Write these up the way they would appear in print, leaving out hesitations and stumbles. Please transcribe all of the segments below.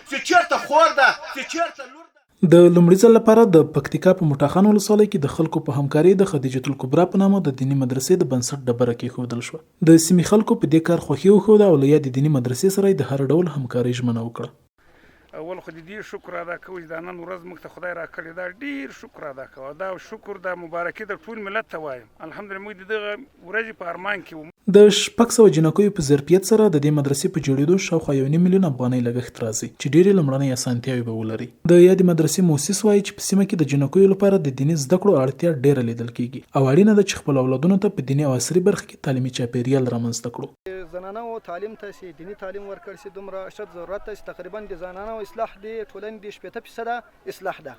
چې چیرته خور ده چې چیرته لور ده. د لومړي ځل لپاره د پکتیکا په موټاخان ولسوالۍ کې د خلکو په همکارۍ د خدیجة الکبرا په نامه د دیني مدرسې د بنسټ ډبره کېښودل شوه. د سیمې خلکو په دې کار خوښي وښوده او له یادې دیني مدرسې سره یې د هر ډول همکارۍ ژمنه وکړه. اول خو دې شکر ادا کوو چې دا نن ورځ موږ ته خدای راکړې دا ډېر شکر ادا کوو. دا شکر د مبارکي د ټول ملت ته وایم. الحمدلله موږ د دغه ورځې په ارمان کې وو. د 600 جنکیو په ظرفیت سره د دې مدرسې په جوړېدو شاوخوا 1.5 میلیون افغانۍ لګښت راځي چې ډېرې لومړنۍ اسانتیاوې به ولري. د یادې مدرسې مؤسس وایي چې په سیمه کې د جنکیو لپاره د دیني زده کړو اړتیا ډېره لیدل کېږي او اړینه ده چې خپل اولادونو ته په دیني او عصري برخه کې تعلیمي چاپیریال رامنځته کړو. زنانو تعلیم ته سي دینی تعلیم ورکړ سي دومره شت ضرورت ته تقریبا د زنانو اصلاح دی ټولنې د 70% اصلاح ده.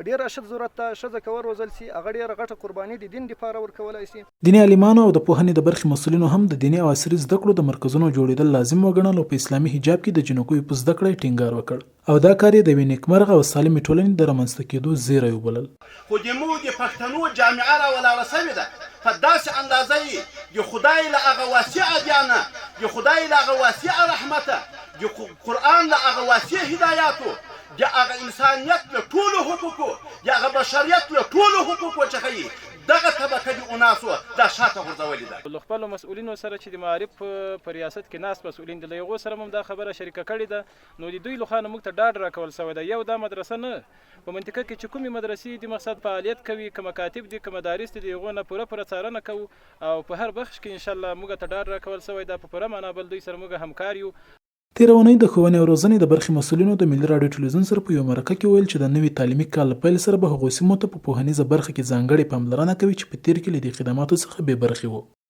ډیر اشد ضرورت ته شزه کور وزل سي هغه ډیر غټه قرباني د دین لپاره ورکولای سي. دیني عالمانو او د پوهنې د برخې مسؤلینو هم د دیني او عصري زده کړو د مرکزونو جوړېدل لازم وګڼل او په اسلامي حجاب کې د جنکیو په زده کړه ټینګار وکړ او دا کار یې د یوې نیکمرغه او سالمې ټولنې د رامنځته کېدو زیری وبلل. خو زموږ د پښتنو جامعه راولاړه سوې ده په داسې اندازه یې د خدای له هغه واسعه بیانه د خدای له هغه واسعه رحمته د قرآن له هغه واسع هدایاتو د هغه انسانیت له ټولو حقوقو د هغه بشریت له ټولو حقوقو څخه یې دغه طبقه د اناسو دا شاته غورځولې ده. له خپلو مسؤلینو سره چې د معارف په ریاست کې ناست مسؤلین دي له هغو سره هم دا خبره شریکه کړې ده. نو د دوی له خوا نه موږ ته ډاډ راکول سوی ده. یو دا مدرسه نه په منطقه کې چې کومې مدرسې د مقصد فعالیت کوي که مکاتب دي که مدارس دي د هغو نه پوره څارنه کوو او په هر بخش کې انشاءالله موږ ته ډاډ راکول سوی ده. په پوره معنا بل دوی سره موږ همکار یو. تېره اونۍ د ښوونې او روزنې د برخې مسؤلینو د ملي راډیو ټلویزیون سره په یوه مرکه کې ویل چې د نوي تعلیمي کال له پیل سره به هغو سیمو ته په پوهنیزه برخه کې ځانګړې پاملرنه کوي چې په تېر کې له دې خدماتو څخه بې برخې وو.